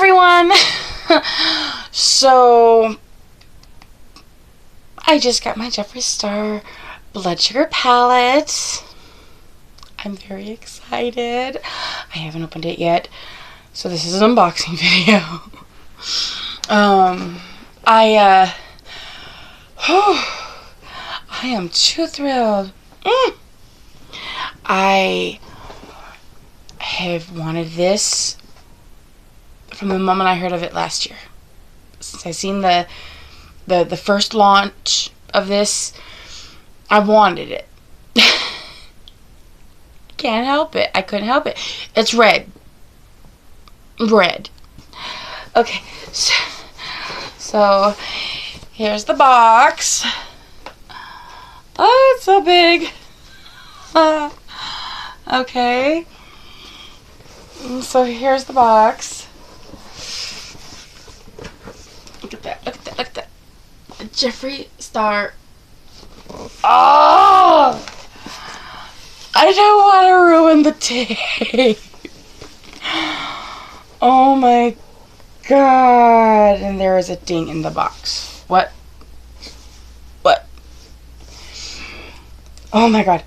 everyone! So, I just got my Jeffree Star Blood Sugar palette. I'm very excited. I haven't opened it yet, so this is an unboxing video. I am too thrilled. I have wanted this from the moment I heard of it last year. Since I seen the first launch of this, I wanted it. Can't help it. I couldn't help it. It's red. Red. Okay, so here's the box. Oh, it's so big. Okay. So here's the box. Look at that. Look at that. Look at that. Jeffree Star. Oh! I don't want to ruin the tape. Oh my god. And there is a ding in the box. What? What? Oh my god.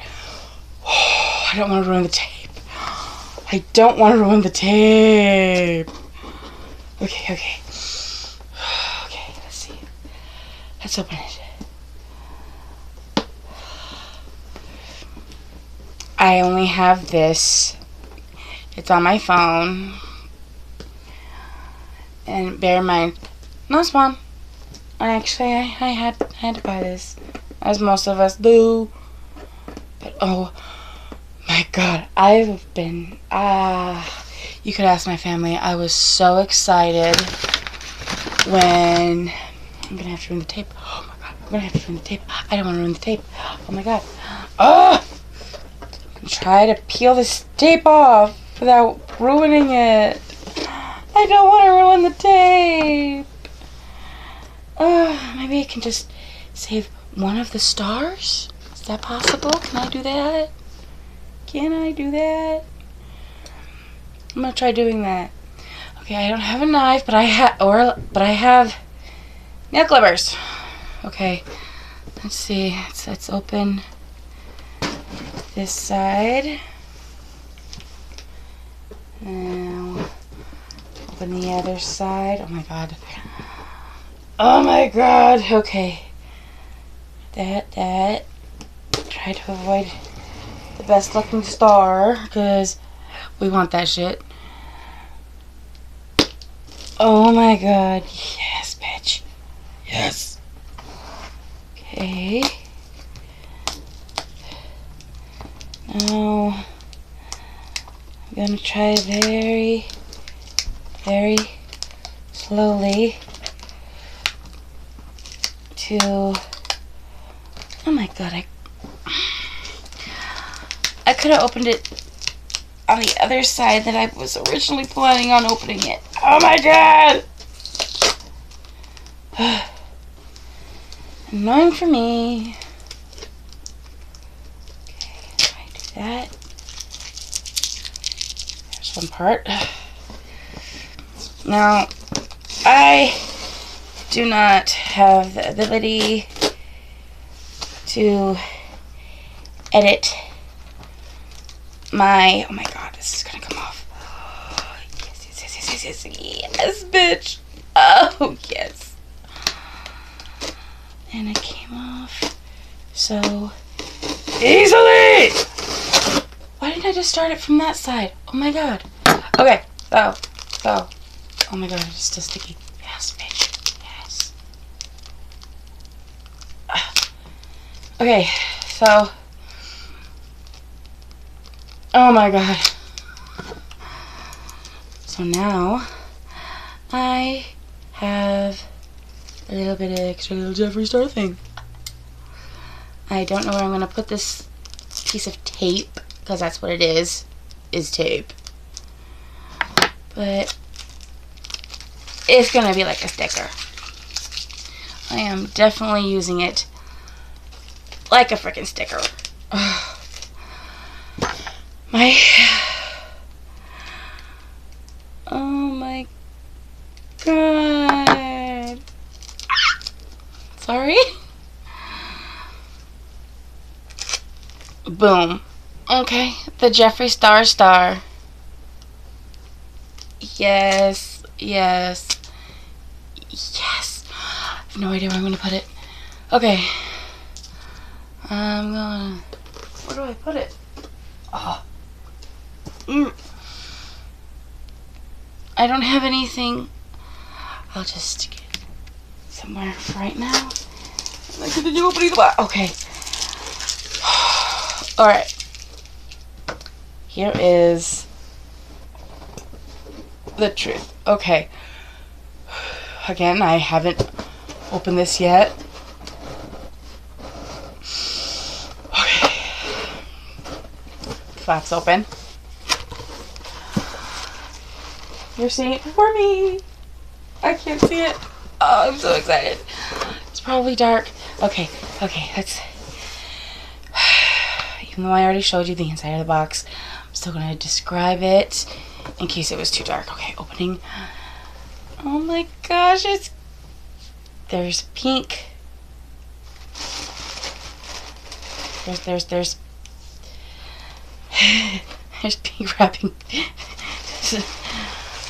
Oh, I don't want to ruin the tape. I don't want to ruin the tape. Okay, okay. Okay, let's see. Let's open it. I only have this. It's on my phone. And bear in mind, no spawn. Actually, I had to buy this, as most of us do. But oh my god, I've been you could ask my family. I was so excited when I'm gonna have to ruin the tape. Oh my god, I'm gonna have to ruin the tape. I don't want to ruin the tape. Oh my god. Oh! Try to peel this tape off without ruining it. I don't want to ruin the tape. Maybe I can just save one of the stars? Is that possible? Can I do that? Can I do that? I'm gonna try doing that. Okay, I don't have a knife, but I have nail clippers. Okay, let's see. Let's open this side. Now open the other side. Oh my god. Oh my god. Okay. That. Try to avoid the best looking star, because we want that shit. Oh my god. Yes, bitch. Yes. Okay. Now I'm gonna try very, very slowly to, oh my god, I could have opened it on the other side that I was originally planning on opening it. Oh my god! Annoying for me. That. There's one part. Now, I do not have the ability to edit my, oh my god, this is gonna come off. Oh, yes, bitch. Oh, yes. And it came off so easily. Why didn't I just start it from that side? Oh my god. Okay, so. Oh my god, it's still sticky. Yes, bitch. Yes. Okay, so. Oh my god. So now, I have a little bit of extra little Jeffree Star thing. I don't know where I'm going to put this piece of tape, because that's what it is tape. But it's going to be like a sticker. I am definitely using it like a freaking sticker. My, oh my Boom. Okay, the Jeffree Star. Yes, yes, yes. I have no idea where I'm gonna put it. Okay. I'm gonna... Where do I put it? Oh. I don't have anything. I'll just stick it somewhere for right now. I continue opening the box. Okay. Alright. Here is the truth. Okay. Again, I haven't opened this yet. Okay. Flap's open. You're seeing it for me. I can't see it. Oh, I'm so excited. It's probably dark. Okay, let's... Even though I already showed you the inside of the box, I'm still going to describe it in case it was too dark. Okay, opening. Oh my gosh, there's pink. There's there's pink wrapping.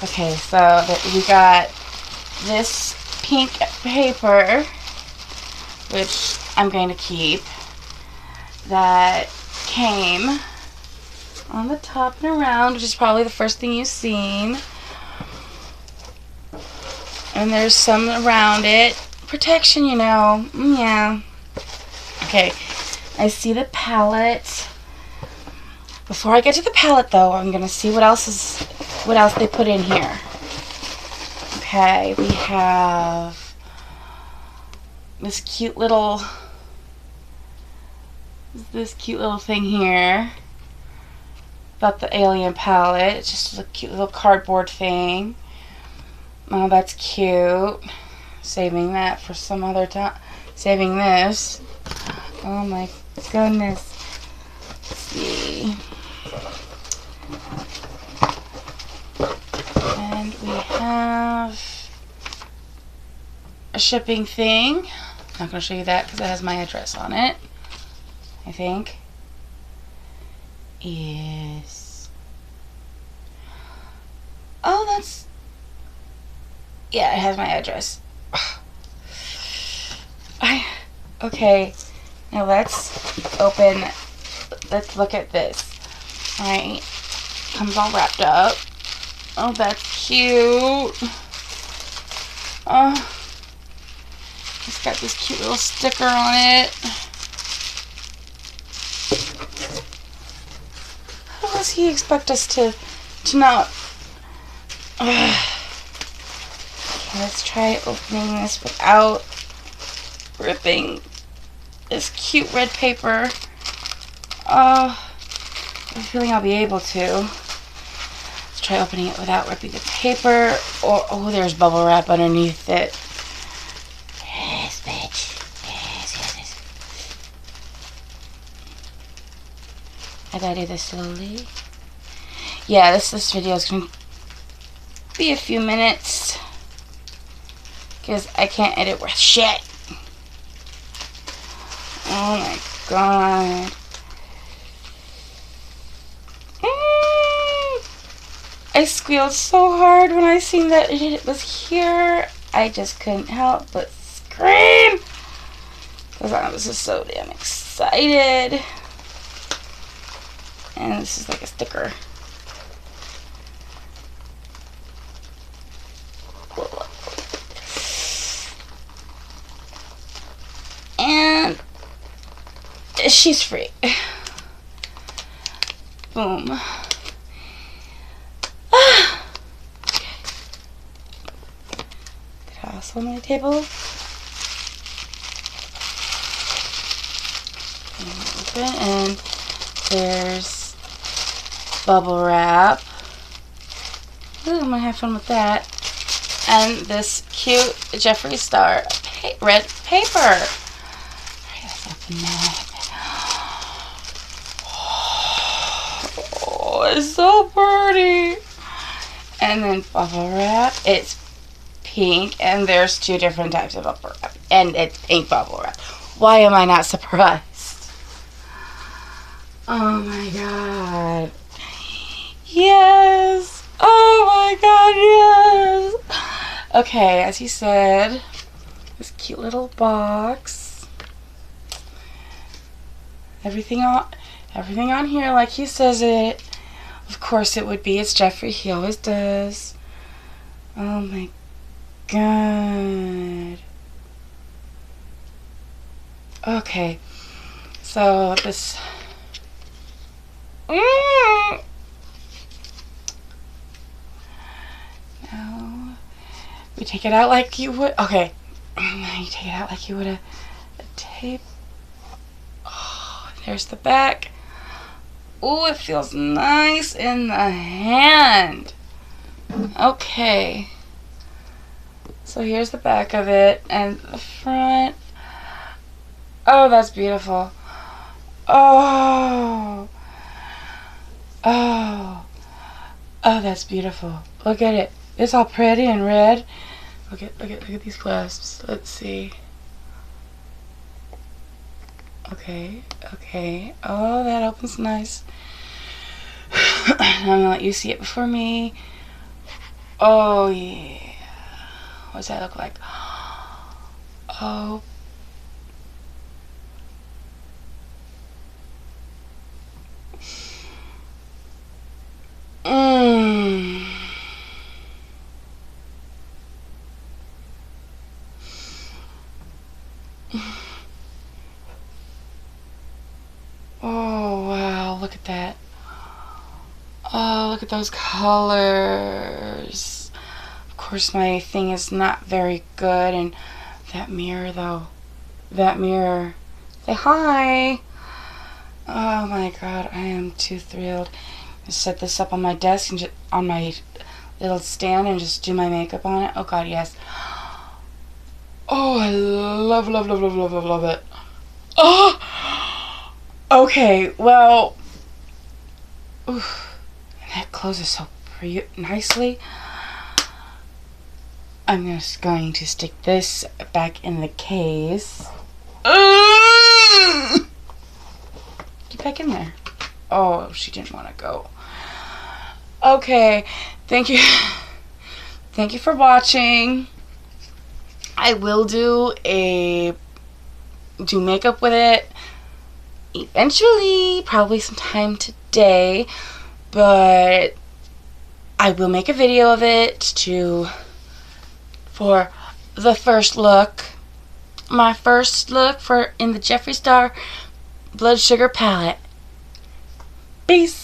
Okay, so we got this pink paper, which I'm going to keep, that came on the top and around, which is probably the first thing you've seen. And there's some around it. Protection, you know. Yeah. Okay, I see the pallet. Before I get to the pallet, though, I'm going to see what else they put in here. Okay, we have this cute little thing here about the alien palette. It's just a cute little cardboard thing. Oh, that's cute. Saving that for some other time. Saving this. Oh my goodness. Let's see. And we have a shipping thing. I'm not going to show you that because it has my address on it. I think. Yes. Oh, that's... Yeah, it has my address. Okay. Now let's open... Let's look at this. Alright. Comes all wrapped up. Oh, that's cute. Oh. It's got this cute little sticker on it. How does he expect us to not... Okay, let's try opening this without ripping this cute red paper. I have a feeling I'll be able to. Let's try opening it without ripping the paper. Oh, there's bubble wrap underneath it. Yes, bitch. Yes. I gotta do this slowly. Yeah, this video is gonna be a few minutes because I can't edit worth shit. Oh my god. I squealed so hard when I seen that it was here. I just couldn't help but scream because I was just so damn excited. And this is like a sticker. And she's free. Boom. Toss on my table. And open, and there's bubble wrap. Ooh, I'm gonna have fun with that. And this cute Jeffree Star red paper. Alright, let's open that. Oh, it's so pretty. And then bubble wrap. It's pink, and there's two different types of bubble wrap. And it's pink bubble wrap. Why am I not surprised? Oh my god. Yes. Oh my god, yes. Okay, as he said, this cute little box. Everything on here like he says it. Of course it would be. It's Jeffree. He always does. Oh my god. Okay. So this now we take it out like you would. Okay. Now you take it out like you would a tape. Oh, there's the back. Oh, it feels nice in the hand. Okay. So here's the back of it and the front. Oh, that's beautiful. Oh. Oh. Oh, that's beautiful. Look at it. It's all pretty and red. Look at these clasps. Let's see. Okay. Oh, that opens nice. I'm gonna let you see it before me. Oh yeah. What does that look like? Oh. Oh wow, look at that. Oh, look at those colors. Of course my thing is not very good, and that mirror though. That mirror. Say hi. Oh my god, I am too thrilled. I set this up on my desk and just on my little stand and just do my makeup on it. Oh god, yes. Oh, I love it. Oh! Okay, well, oof, and that closes so nicely. I'm just going to stick this back in the case. Get back in there. Oh, she didn't want to go. Okay, thank you. Thank you for watching. I will do makeup with it eventually, probably sometime today, but I will make a video of it for the first look, my first look in the Jeffree Star Blood Sugar palette. Peace.